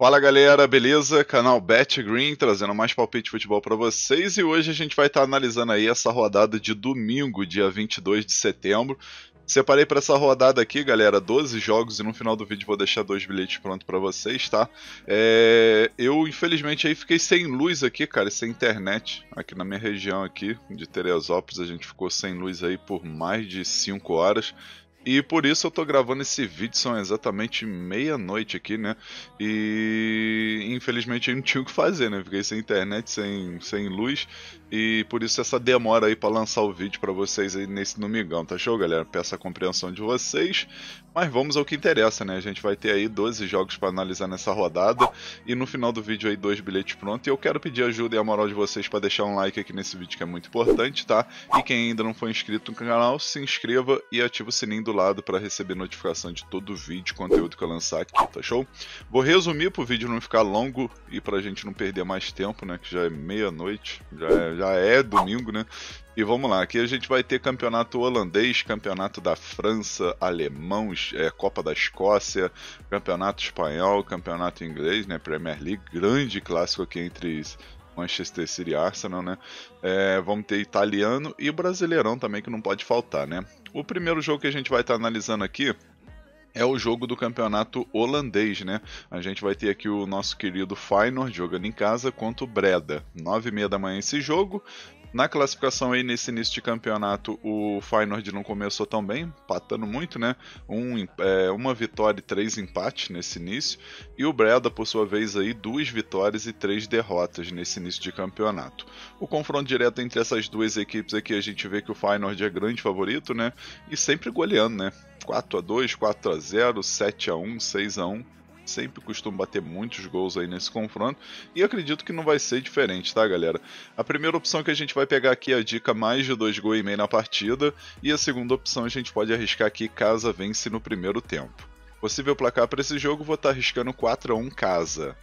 Fala galera, beleza? Canal Bet Green trazendo mais palpite de futebol para vocês e hoje a gente vai estar analisando aí essa rodada de domingo, dia 22 de setembro. Separei para essa rodada aqui, galera, 12 jogos e no final do vídeo vou deixar 2 bilhetes prontos para vocês, tá? Eu infelizmente aí fiquei sem luz aqui, cara, e sem internet aqui na minha região aqui de Teresópolis. A gente ficou sem luz aí por mais de 5 horas. E por isso eu tô gravando esse vídeo, são exatamente meia-noite aqui, né? E infelizmente eu não tinha o que fazer, né? Fiquei sem internet, sem luz. E por isso essa demora aí pra lançar o vídeo pra vocês aí nesse domingão, tá show, galera? Peço a compreensão de vocês. Mas vamos ao que interessa, né? A gente vai ter aí 12 jogos pra analisar nessa rodada. E no final do vídeo aí 2 bilhetes prontos. E eu quero pedir ajuda e a moral de vocês pra deixar um like aqui nesse vídeo que é muito importante, tá? E quem ainda não for inscrito no canal, se inscreva e ative o sininho do lado para receber notificação de todo vídeo, conteúdo que eu lançar aqui, tá show? Vou resumir pro vídeo não ficar longo e pra gente não perder mais tempo, né? Que já é meia-noite, já é domingo, né? E vamos lá, aqui a gente vai ter campeonato holandês, campeonato da França, alemão, Copa da Escócia, campeonato espanhol, campeonato inglês, né? Premier League, grande clássico aqui entre Manchester City e Arsenal, né? Vamos ter italiano e brasileirão também, que não pode faltar, né? O primeiro jogo que a gente vai estar analisando aqui é o jogo do campeonato holandês, né? A gente vai ter aqui o nosso querido Feyenoord jogando em casa contra o Breda. 9h30 da manhã esse jogo. Na classificação aí, nesse início de campeonato, o Feyenoord não começou tão bem, empatando muito, né? Uma vitória e 3 empates nesse início. E o Breda, por sua vez, aí, 2 vitórias e 3 derrotas nesse início de campeonato. O confronto direto entre essas duas equipes aqui, a gente vê que o Feyenoord é grande favorito, né? E sempre goleando, né? 4-2, 4-0, 7-1, 6-1. Sempre costuma bater muitos gols aí nesse confronto. E acredito que não vai ser diferente, tá, galera? A primeira opção que a gente vai pegar aqui é a dica mais de 2,5 gols na partida. E a segunda opção a gente pode arriscar aqui Casa vence no primeiro tempo. Possível placar para esse jogo, vou estar arriscando 4-1 Casa.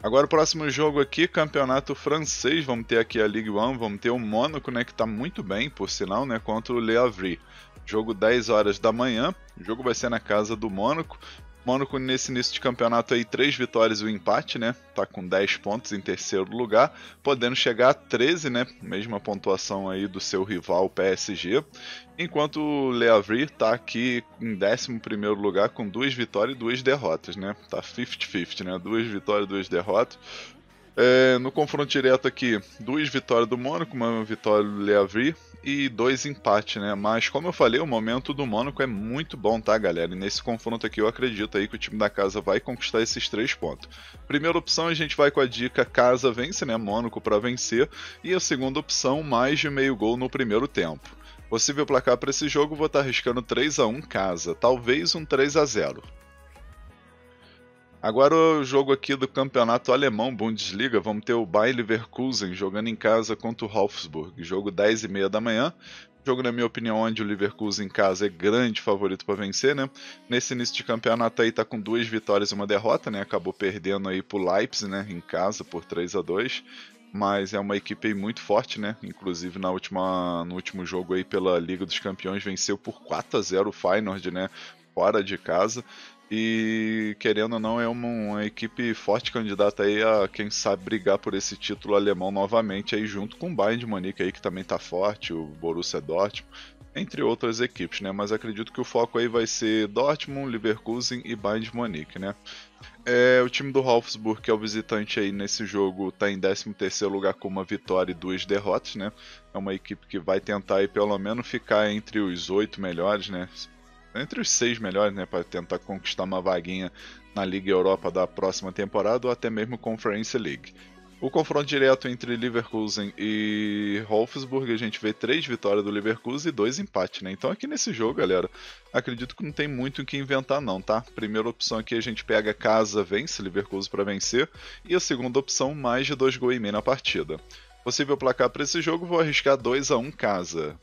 Agora o próximo jogo aqui, campeonato francês, vamos ter aqui a Ligue 1, vamos ter o Mônaco, né, que está muito bem, por sinal, né, contra o Le Havre. Jogo 10 horas da manhã, o jogo vai ser na casa do Mônaco. Mônaco nesse início de campeonato aí, 3 vitórias e um empate, né? Tá com 10 pontos em terceiro lugar, podendo chegar a 13, né? Mesma pontuação aí do seu rival PSG. Enquanto o Le Havre tá aqui em 11º lugar com 2 vitórias e 2 derrotas, né? Tá 50-50, né? 2 vitórias e 2 derrotas. No confronto direto aqui, 2 vitórias do Mônaco, uma vitória do Le Havre e 2 empates, né? Mas como eu falei, o momento do Mônaco é muito bom, tá, galera? E nesse confronto aqui eu acredito aí que o time da casa vai conquistar esses 3 pontos. Primeira opção, a gente vai com a dica casa vence, né? Mônaco para vencer. E a segunda opção, mais de meio gol no primeiro tempo. Possível placar para esse jogo, vou estar arriscando 3-1 casa, talvez um 3-0. Agora o jogo aqui do campeonato alemão, Bundesliga, vamos ter o Bayer Leverkusen jogando em casa contra o Wolfsburg, jogo 10h30 da manhã. Jogo, na minha opinião, onde o Leverkusen em casa é grande favorito para vencer, né? Nesse início de campeonato aí tá com 2 vitórias e uma derrota, né? Acabou perdendo aí pro Leipzig, né? Em casa por 3-2. Mas é uma equipe aí muito forte, né? Inclusive no último jogo aí pela Liga dos Campeões venceu por 4-0 o Feyenoord, né? Fora de casa. E querendo ou não, é uma equipe forte candidata aí a, quem sabe, brigar por esse título alemão novamente aí junto com o Bayern de Munique aí, que também tá forte, o Borussia Dortmund, entre outras equipes, né? Mas acredito que o foco aí vai ser Dortmund, Leverkusen e Bayern de Munique, né? O time do Wolfsburg, que é o visitante aí nesse jogo, tá em 13º lugar com uma vitória e 2 derrotas, né? É uma equipe que vai tentar aí pelo menos ficar entre os 8 melhores, né? Entre os 6 melhores, né, para tentar conquistar uma vaguinha na Liga Europa da próxima temporada ou até mesmo Conference League. O confronto direto entre Leverkusen e Wolfsburg, a gente vê 3 vitórias do Leverkusen e 2 empates, né? Então aqui nesse jogo, galera, acredito que não tem muito o que inventar não, tá? Primeira opção aqui a gente pega casa vence, Leverkusen para vencer, e a segunda opção mais de 2,5 gols na partida. Possível placar para esse jogo, vou arriscar 2-1 casa.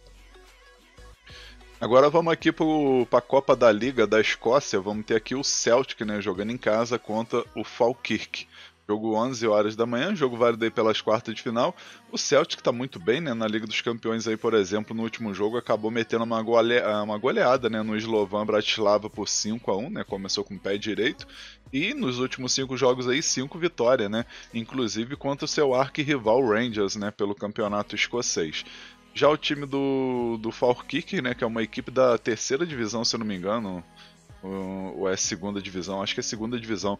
Agora vamos aqui para a Copa da Liga da Escócia, vamos ter aqui o Celtic, né, jogando em casa contra o Falkirk. Jogo 11 horas da manhã, jogo válido aí pelas quartas de final. O Celtic tá muito bem, né? Na Liga dos Campeões aí, por exemplo, no último jogo acabou metendo uma goleada, né? No Slovan Bratislava por 5-1, né? Começou com o pé direito. E nos últimos 5 jogos aí, 5 vitórias, né? Inclusive contra o seu arquirrival Rangers, né? Pelo campeonato escocês. Já o time do Falkirk, né? Que é uma equipe da terceira divisão, se eu não me engano, ou é segunda divisão, acho que é segunda divisão.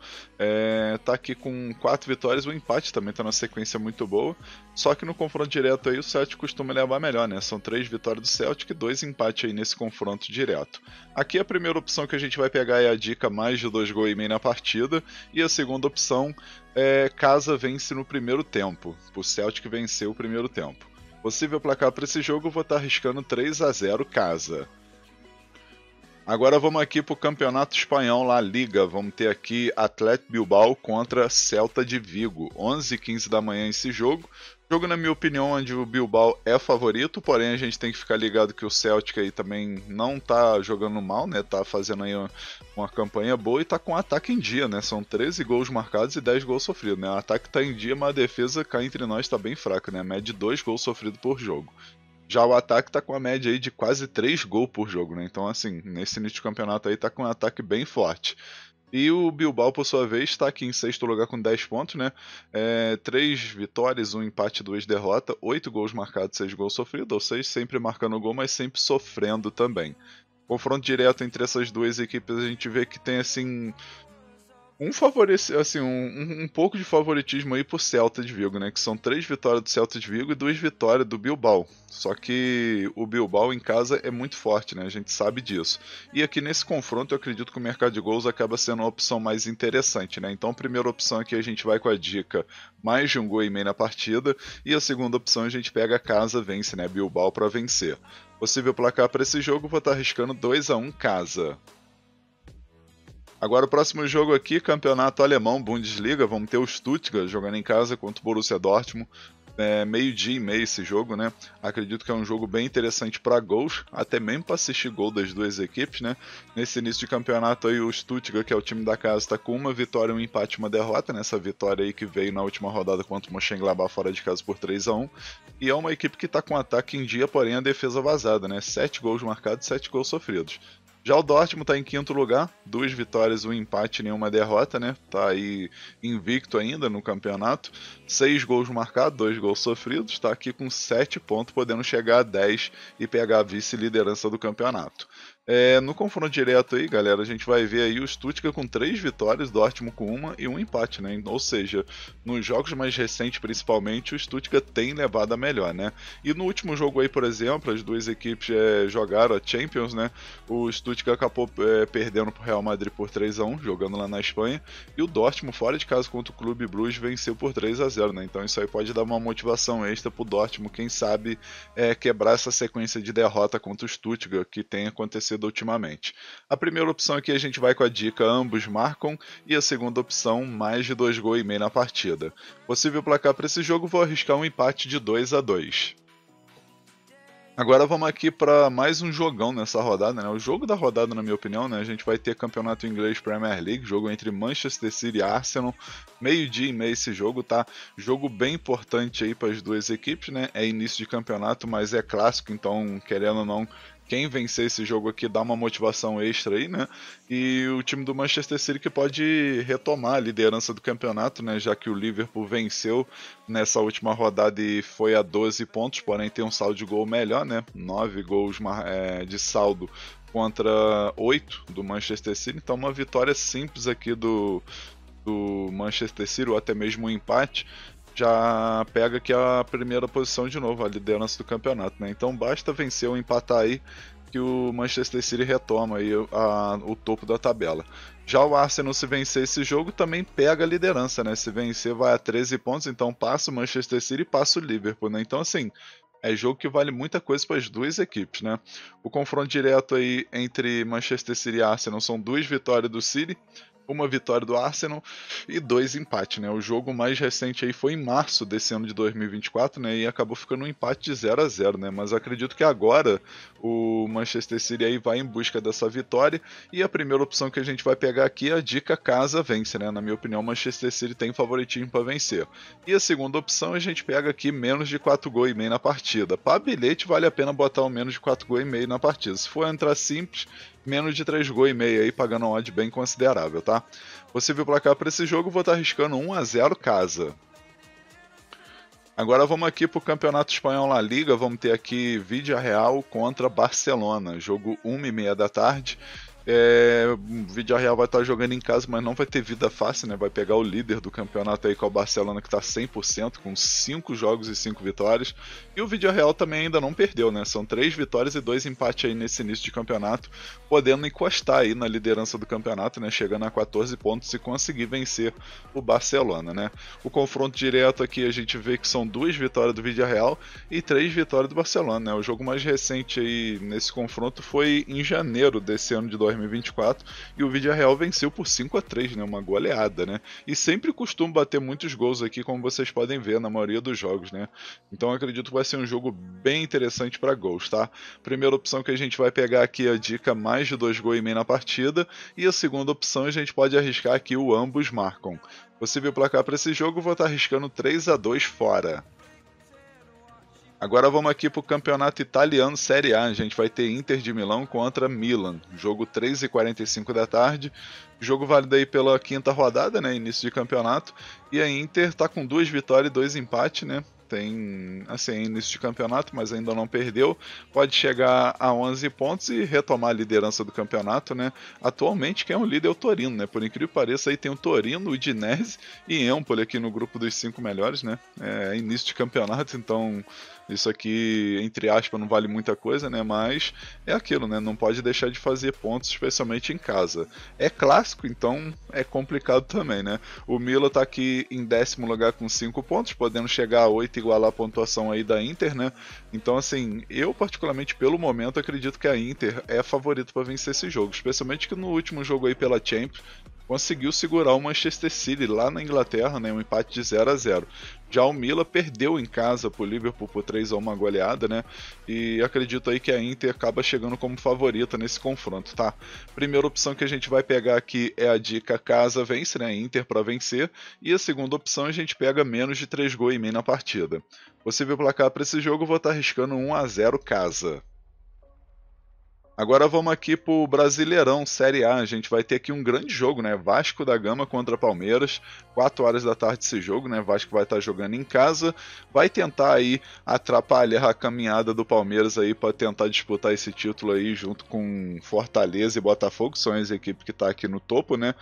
Tá aqui com 4 vitórias, o empate também tá numa sequência muito boa. Só que no confronto direto aí o Celtic costuma levar melhor, né? São 3 vitórias do Celtic e 2 empates aí nesse confronto direto. Aqui a primeira opção que a gente vai pegar é a dica mais de 2 gols e meio na partida. E a segunda opção é Casa vence no primeiro tempo. O Celtic venceu o primeiro tempo. Possível placar para esse jogo, eu vou estar arriscando 3-0 Casa. Agora vamos aqui para o Campeonato Espanhol, La Liga. Vamos ter aqui Athletic Bilbao contra Celta de Vigo. 11h15 da manhã esse jogo. Jogo, na minha opinião, onde o Bilbao é favorito, porém a gente tem que ficar ligado que o Celtic aí também não tá jogando mal, né? Tá fazendo aí uma campanha boa e tá com ataque em dia, né? São 13 gols marcados e 10 gols sofridos, né? O ataque tá em dia, mas a defesa cá entre nós tá bem fraca, né? A média de 2 gols sofridos por jogo. Já o ataque tá com a média aí de quase 3 gols por jogo, né? Então, assim, nesse início de campeonato aí tá com um ataque bem forte. E o Bilbao, por sua vez, está aqui em sexto lugar com 10 pontos, né? 3 vitórias, 1 empate, 2 derrotas, 8 gols marcados, 6 gols sofridos, ou seja, sempre marcando gol, mas sempre sofrendo também. Confronto direto entre essas duas equipes, a gente vê que tem, assim, um pouco de favoritismo aí pro Celta de Vigo, né? Que são 3 vitórias do Celta de Vigo e 2 vitórias do Bilbao. Só que o Bilbao em casa é muito forte, né? A gente sabe disso. E aqui nesse confronto eu acredito que o mercado de gols acaba sendo uma opção mais interessante, né? Então a primeira opção aqui a gente vai com a dica mais de 1 gol e meio na partida. E a segunda opção a gente pega a casa vence, né? Bilbao para vencer. Possível placar para esse jogo, vou estar arriscando 2-1 casa. Agora o próximo jogo aqui, campeonato alemão, Bundesliga, vamos ter o Stuttgart jogando em casa contra o Borussia Dortmund. Meio-dia e meio esse jogo, né? Acredito que é um jogo bem interessante para gols, até mesmo para assistir gol das duas equipes, né? Nesse início de campeonato aí o Stuttgart, que é o time da casa, está com 1 vitória, 1 empate e 1 derrota, nessa vitória aí que veio na última rodada contra o Mönchengladbach fora de casa por 3-1. E é uma equipe que está com ataque em dia, porém a defesa vazada, né? 7 gols marcados e 7 gols sofridos. Já o Dortmund está em quinto lugar, 2 vitórias, 1 empate e nenhuma derrota, né? Tá aí invicto ainda no campeonato. 6 gols marcados, 2 gols sofridos, está aqui com 7 pontos, podendo chegar a 10 e pegar a vice-liderança do campeonato. No confronto direto aí, galera, a gente vai ver aí o Stuttgart com 3 vitórias, Dortmund com 1 e 1 empate, né? Ou seja, nos jogos mais recentes, principalmente, o Stuttgart tem levado a melhor, né? E no último jogo aí, por exemplo, as duas equipes jogaram a Champions, né? O Stuttgart acabou perdendo pro Real Madrid por 3-1, jogando lá na Espanha, e o Dortmund, fora de casa contra o Clube Bruges, venceu por 3-0, né? Então isso aí pode dar uma motivação extra pro Dortmund, quem sabe quebrar essa sequência de derrota contra o Stuttgart que tem acontecido ultimamente. A primeira opção aqui a gente vai com a dica ambos marcam e a segunda opção mais de 2 gols e meio na partida. Possível placar para esse jogo, vou arriscar um empate de 2-2. Agora vamos aqui para mais um jogão nessa rodada, né? O jogo da rodada, na minha opinião, né? A gente vai ter campeonato inglês Premier League, jogo entre Manchester City e Arsenal, meio-dia e meio esse jogo, tá? Jogo bem importante aí para as duas equipes, né? É início de campeonato, mas é clássico, então, querendo ou não, quem vencer esse jogo aqui dá uma motivação extra aí, né? E o time do Manchester City que pode retomar a liderança do campeonato, né? Já que o Liverpool venceu nessa última rodada e foi a 12 pontos, porém tem um saldo de gol melhor, né? 9 gols de saldo contra 8 do Manchester City. Então uma vitória simples aqui do Manchester City, ou até mesmo um empate, já pega aqui a primeira posição de novo, a liderança do campeonato, né? Então basta vencer ou empatar aí que o Manchester City retoma aí o topo da tabela. Já o Arsenal, se vencer esse jogo, também pega a liderança, né? Se vencer vai a 13 pontos, então passa o Manchester City e passa o Liverpool, né? Então assim, é jogo que vale muita coisa para as duas equipes, né? O confronto direto aí entre Manchester City e Arsenal são 2 vitórias do City, uma vitória do Arsenal e 2 empates, né? O jogo mais recente aí foi em março desse ano de 2024, né? E acabou ficando um empate de 0-0, né? Mas acredito que agora o Manchester City aí vai em busca dessa vitória e a primeira opção que a gente vai pegar aqui é a dica casa vence, né? Na minha opinião, o Manchester City tem favoritismo para vencer. E a segunda opção a gente pega aqui menos de 4 gols e meio na partida. Para bilhete vale a pena botar o menos de 4 gols e meio na partida. Se for entrar simples, menos de 3 gols e meio aí, pagando um odd bem considerável, tá? Possível placar para esse jogo, vou estar arriscando 1-0 casa. Agora vamos aqui para o Campeonato Espanhol La Liga, vamos ter aqui Villarreal contra Barcelona, jogo 1h30 da tarde. O Villarreal vai estar jogando em casa, mas não vai ter vida fácil, né? Vai pegar o líder do campeonato aí, que é o Barcelona, que está 100%, com 5 jogos e 5 vitórias. E o Villarreal também ainda não perdeu, né? São 3 vitórias e 2 empates aí nesse início de campeonato, podendo encostar aí na liderança do campeonato, né? Chegando a 14 pontos e conseguir vencer o Barcelona, né? O confronto direto aqui a gente vê que são 2 vitórias do Villarreal e 3 vitórias do Barcelona, né? O jogo mais recente aí nesse confronto foi em janeiro desse ano de 2024 e o Villarreal venceu por 5-3, né? Uma goleada, né? E sempre costuma bater muitos gols aqui, como vocês podem ver na maioria dos jogos, né? Então acredito que vai ser um jogo bem interessante para gols, tá? Primeira opção que a gente vai pegar aqui é a dica mais de 2 gols e meio na partida e a segunda opção a gente pode arriscar aqui o ambos marcam. Possível placar para esse jogo, vou estar arriscando 3-2 fora. Agora vamos aqui para o campeonato italiano Série A. A gente vai ter Inter de Milão contra Milan. Jogo 3h45 da tarde. Jogo válido aí pela quinta rodada, né? Início de campeonato. E a Inter está com 2 vitórias e 2 empates, né? Tem, assim, início de campeonato, mas ainda não perdeu. Pode chegar a 11 pontos e retomar a liderança do campeonato, né? Atualmente quem é o líder é o Torino, né? Por incrível que pareça, aí tem o Torino, o Udinese e Empoli aqui no grupo dos 5 melhores, né? É início de campeonato, então isso aqui, entre aspas, não vale muita coisa, né? Mas é aquilo, né? Não pode deixar de fazer pontos, especialmente em casa. É clássico, então é complicado também, né? O Milan tá aqui em 10º lugar com 5 pontos, podendo chegar a 8 e igualar a pontuação aí da Inter, né? Então, assim, eu particularmente, pelo momento, acredito que a Inter é a favorita para vencer esse jogo, especialmente que no último jogo aí pela Champions, conseguiu segurar o Manchester City lá na Inglaterra, né, um empate de 0-0. Já o Milan perdeu em casa para o Liverpool por 3-1 uma goleada, né? E acredito aí que a Inter acaba chegando como favorita nesse confronto, tá? Primeira opção que a gente vai pegar aqui é a dica casa vence, né? Inter para vencer. E a segunda opção a gente pega menos de 3 gols e meio na partida. Possível placar para esse jogo, eu vou estar arriscando 1-0 casa. Agora vamos aqui para o Brasileirão Série A. A gente vai ter aqui um grande jogo, né? Vasco da Gama contra Palmeiras. 4 horas da tarde esse jogo, né? Vasco vai estar jogando em casa. Vai tentar aí atrapalhar a caminhada do Palmeiras aí para tentar disputar esse título aí junto com Fortaleza e Botafogo, que são as equipes que estão aqui no topo, né?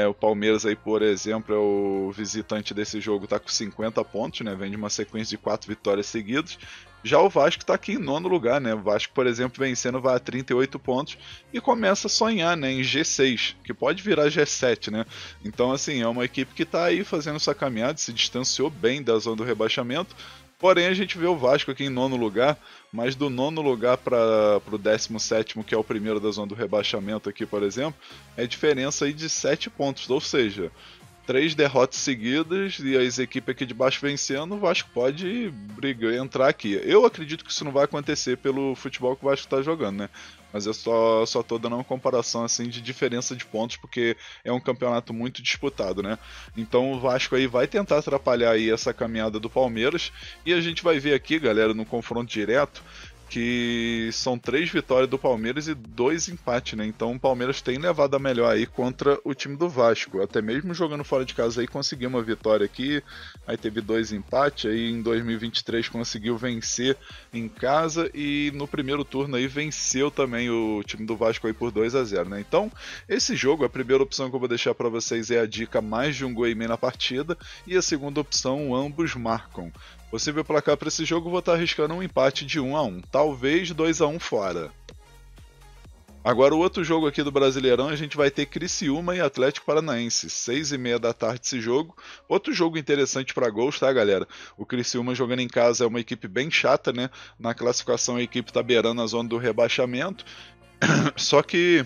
O Palmeiras aí, por exemplo, é o visitante desse jogo, está com 50 pontos, né? Vem de uma sequência de 4 vitórias seguidas. Já o Vasco está aqui em 9º lugar, né? O Vasco, por exemplo, vencendo vai a 38 pontos e começa a sonhar, né, em G6, que pode virar G7, né? Então, assim, é uma equipe que está aí fazendo essa caminhada, se distanciou bem da zona do rebaixamento. Porém, a gente vê o Vasco aqui em 9º lugar, mas do 9º lugar para o 17º, que é o primeiro da zona do rebaixamento aqui, por exemplo, é diferença aí de 7 pontos, ou seja, 3 derrotas seguidas e as equipes aqui de baixo vencendo, o Vasco pode brigar, entrar aqui. Eu acredito que isso não vai acontecer pelo futebol que o Vasco está jogando, né? Mas eu só tô dando uma comparação assim de diferença de pontos, porque é um campeonato muito disputado, né? Então o Vasco aí vai tentar atrapalhar aí essa caminhada do Palmeiras e a gente vai ver aqui, galera, no confronto direto, que são 3 vitórias do Palmeiras e 2 empates, né? Então o Palmeiras tem levado a melhor aí contra o time do Vasco. Até mesmo jogando fora de casa aí conseguiu uma vitória aqui, aí teve 2 empates, aí em 2023 conseguiu vencer em casa e no primeiro turno aí venceu também o time do Vasco aí por 2-0, né? Então esse jogo, a primeira opção que eu vou deixar para vocês é a dica mais de 1 gol e meio na partida e a segunda opção, ambos marcam. Possível placar para esse jogo, vou estar arriscando um empate de 1-1, talvez 2-1 fora. Agora o outro jogo aqui do Brasileirão, a gente vai ter Criciúma e Atlético Paranaense, 6h30 da tarde esse jogo. Outro jogo interessante para gols, tá, galera? O Criciúma jogando em casa é uma equipe bem chata, né? Na classificação a equipe tá beirando a zona do rebaixamento, só que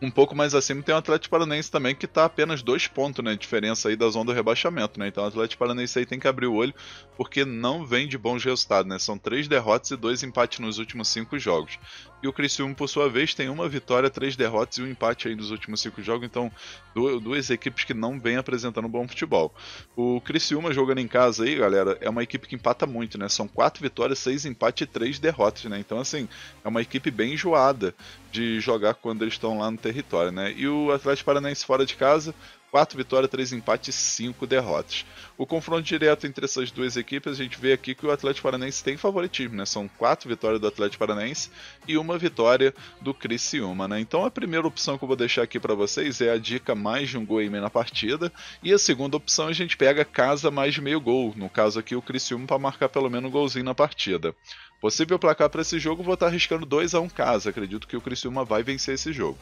Um pouco mais acima tem o Atlético Paranaense também, que está apenas 2 pontos, né, diferença aí da zona do rebaixamento, né? Então o Atlético Paranaense aí tem que abrir o olho, porque não vem de bons resultados, né? São 3 derrotas e 2 empates nos últimos 5 jogos. E o Criciúma, por sua vez, tem 1 vitória, 3 derrotas e 1 empate aí nos últimos 5 jogos, então duas equipes que não vêm apresentando bom futebol. O Criciúma jogando em casa aí, galera, é uma equipe que empata muito, né? São 4 vitórias, 6 empates e 3 derrotas, né? Então, assim, é uma equipe bem enjoada de jogar quando eles estão lá no território, né? E o Atlético Paranaense fora de casa, 4 vitórias, 3 empates e 5 derrotas. O confronto direto entre essas duas equipes, a gente vê aqui que o Atlético Paranaense tem favoritismo, né? São 4 vitórias do Atlético Paranaense e 1 vitória do Criciúma, né? Então a primeira opção que eu vou deixar aqui para vocês é a dica mais de um gol e meio na partida, e a segunda opção a gente pega casa mais de meio gol, no caso aqui o Criciúma para marcar pelo menos um golzinho na partida. Possível placar para esse jogo, vou estar arriscando 2-1 casa, acredito que o Criciúma vai vencer esse jogo.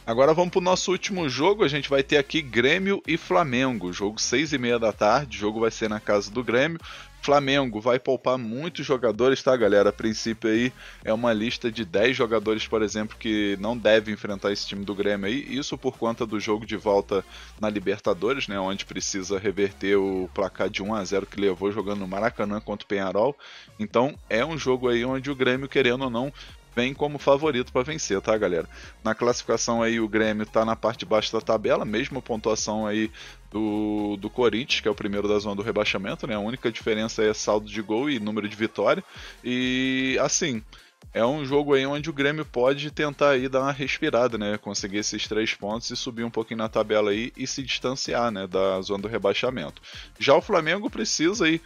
Agora vamos para o nosso último jogo, a gente vai ter aqui Grêmio e Flamengo, jogo 6h30 da tarde, o jogo vai ser na casa do Grêmio. Flamengo vai poupar muitos jogadores, tá, galera? A princípio aí é uma lista de 10 jogadores, por exemplo, que não devem enfrentar esse time do Grêmio aí, isso por conta do jogo de volta na Libertadores, né, onde precisa reverter o placar de 1-0 que levou jogando no Maracanã contra o Peñarol. Então é um jogo aí onde o Grêmio, querendo ou não, vem como favorito para vencer, tá, galera? Na classificação aí o Grêmio tá na parte de baixo da tabela, mesma pontuação aí do Corinthians, que é o primeiro da zona do rebaixamento, né? A única diferença é saldo de gol e número de vitória. E assim, é um jogo aí onde o Grêmio pode tentar aí dar uma respirada, né? Conseguir esses 3 pontos e subir um pouquinho na tabela aí e se distanciar, né, da zona do rebaixamento. Já o Flamengo precisa aí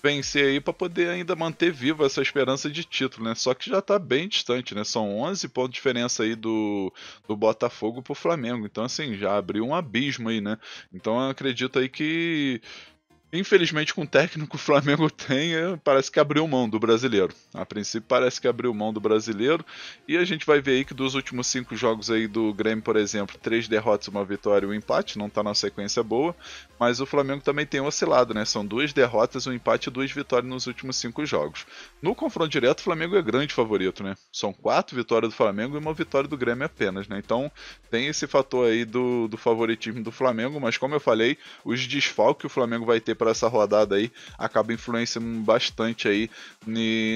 vencer aí para poder ainda manter viva essa esperança de título, né? Só que já está bem distante, né? São 11 pontos de diferença aí do Botafogo pro Flamengo. Então, assim, já abriu um abismo aí, né? Então, eu acredito aí que, infelizmente, com o técnico que o Flamengo tem, parece que abriu mão do brasileiro. A princípio parece que abriu mão do brasileiro, e a gente vai ver aí que dos últimos 5 jogos aí do Grêmio, por exemplo, 3 derrotas, 1 vitória e 1 empate, não tá na sequência boa, mas o Flamengo também tem oscilado, né? São 2 derrotas, 1 empate e 2 vitórias nos últimos 5 jogos. No confronto direto, o Flamengo é grande favorito, né? São 4 vitórias do Flamengo e 1 vitória do Grêmio apenas, né? Então tem esse fator aí do favoritismo do Flamengo, mas como eu falei, os desfalques que o Flamengo vai ter para essa rodada aí acaba influenciando bastante aí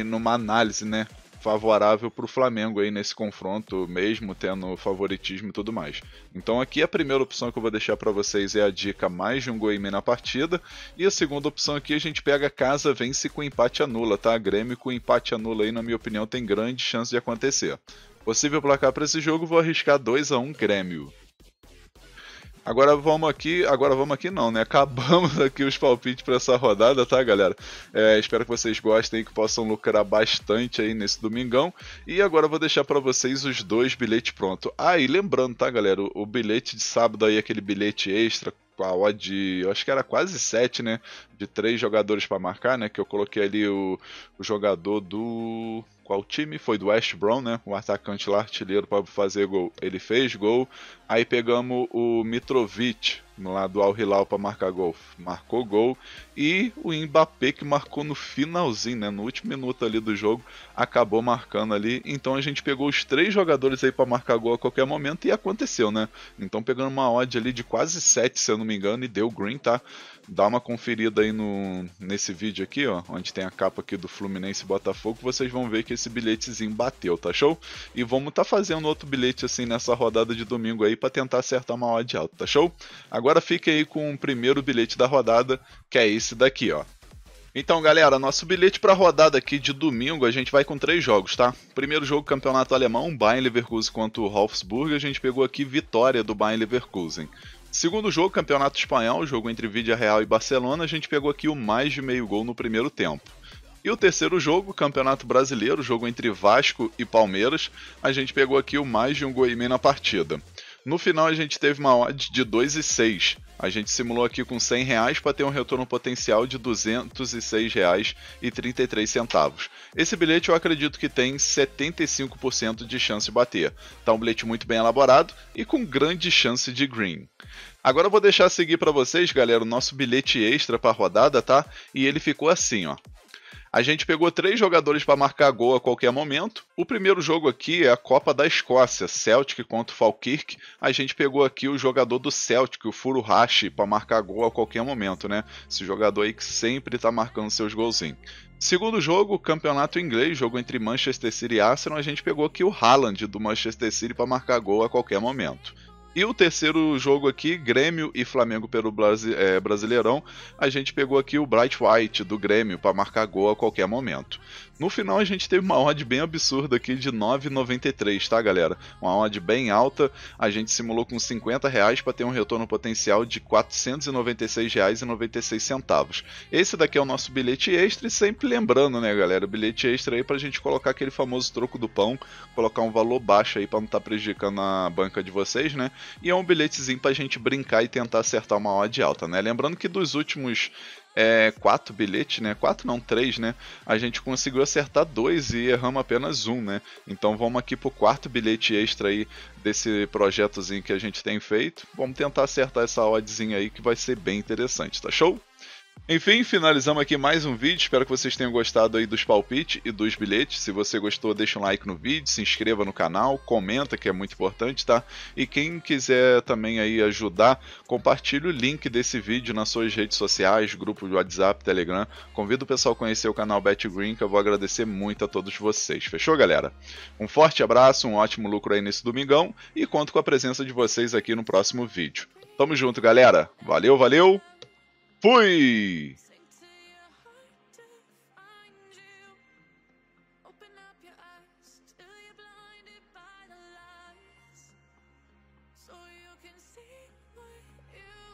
numa análise, né, favorável para o Flamengo aí nesse confronto, mesmo tendo favoritismo e tudo mais. Então aqui a primeira opção que eu vou deixar para vocês é a dica mais de um gol e meio na partida, e a segunda opção aqui a gente pega casa vence com empate anula, tá? Grêmio com empate anula aí, na minha opinião, tem grande chance de acontecer. Possível placar para esse jogo, vou arriscar 2-1 Grêmio. Agora vamos aqui não, né? Acabamos aqui os palpites para essa rodada, tá, galera? Espero que vocês gostem e que possam lucrar bastante aí nesse domingão. E agora eu vou deixar para vocês os 2 bilhetes prontos. Ah, e lembrando, tá, galera? O bilhete de sábado aí, aquele bilhete extra com a odd, eu acho que era quase 7, né? De 3 jogadores para marcar, né? Que eu coloquei ali o jogador do... Qual time? Foi do West Brom, né? O atacante lá, artilheiro, para fazer gol. Ele fez gol. Aí pegamos o Mitrovic, lá do Al Hilal, para marcar gol. Marcou gol. E o Mbappé, que marcou no finalzinho, né? No último minuto ali do jogo, acabou marcando ali. Então a gente pegou os 3 jogadores aí para marcar gol a qualquer momento e aconteceu, né? Então pegando uma odd ali de quase 7, se eu não me engano, e deu green, tá? Dá uma conferida aí nesse vídeo aqui, ó, onde tem a capa aqui do Fluminense e Botafogo, vocês vão ver que esse bilhetezinho bateu, tá show? E vamos tá fazendo outro bilhete assim nessa rodada de domingo aí para tentar acertar uma odd alta, tá show? Agora fique aí com o primeiro bilhete da rodada, que é esse daqui, ó. Então, galera, nosso bilhete para a rodada aqui de domingo, a gente vai com 3 jogos, tá? Primeiro jogo, campeonato alemão, Bayern Leverkusen contra o Wolfsburg, a gente pegou aqui vitória do Bayern Leverkusen. Segundo jogo, campeonato espanhol, jogo entre Villarreal e Barcelona, a gente pegou aqui o mais de meio gol no primeiro tempo. E o terceiro jogo, campeonato brasileiro, jogo entre Vasco e Palmeiras, a gente pegou aqui o mais de um gol e meio na partida. No final a gente teve uma odd de 2,6. A gente simulou aqui com R$100 para ter um retorno potencial de R$206,33. Esse bilhete eu acredito que tem 75% de chance de bater. Tá um bilhete muito bem elaborado e com grande chance de green. Agora eu vou deixar seguir para vocês, galera, o nosso bilhete extra para a rodada, tá? E ele ficou assim, ó. A gente pegou 3 jogadores para marcar gol a qualquer momento. O primeiro jogo aqui é a Copa da Escócia, Celtic contra o Falkirk. A gente pegou aqui o jogador do Celtic, o Furuhashi, para marcar gol a qualquer momento, né? Esse jogador aí que sempre tá marcando seus golzinhos. Segundo jogo, campeonato inglês, jogo entre Manchester City e Arsenal, a gente pegou aqui o Haaland do Manchester City para marcar gol a qualquer momento. E o terceiro jogo aqui, Grêmio e Flamengo pelo Brasileirão, a gente pegou aqui o Bright White do Grêmio para marcar gol a qualquer momento. No final a gente teve uma odd bem absurda aqui de 9,93, tá galera? Uma odd bem alta, a gente simulou com R$50 para ter um retorno potencial de R$ 496,96. Esse daqui é o nosso bilhete extra e sempre lembrando, né galera, bilhete extra aí pra gente colocar aquele famoso troco do pão, colocar um valor baixo aí para não estar prejudicando a banca de vocês, né? E é um bilhetezinho pra gente brincar e tentar acertar uma odd alta, né? Lembrando que dos últimos 4 bilhetes, né? 4 não, 3, né? A gente conseguiu acertar 2 e erramos apenas 1, né? Então vamos aqui pro quarto bilhete extra aí desse projetozinho que a gente tem feito. Vamos tentar acertar essa oddzinha aí que vai ser bem interessante, tá show? Enfim, finalizamos aqui mais um vídeo, espero que vocês tenham gostado aí dos palpites e dos bilhetes. Se você gostou, deixa um like no vídeo, se inscreva no canal, comenta que é muito importante, tá? E quem quiser também aí ajudar, compartilhe o link desse vídeo nas suas redes sociais, grupo de WhatsApp, Telegram. Convido o pessoal a conhecer o canal BetGreen, que eu vou agradecer muito a todos vocês. Fechou, galera? Um forte abraço, um ótimo lucro aí nesse domingão e conto com a presença de vocês aqui no próximo vídeo. Tamo junto, galera. Valeu, valeu! Fui! So you can see what you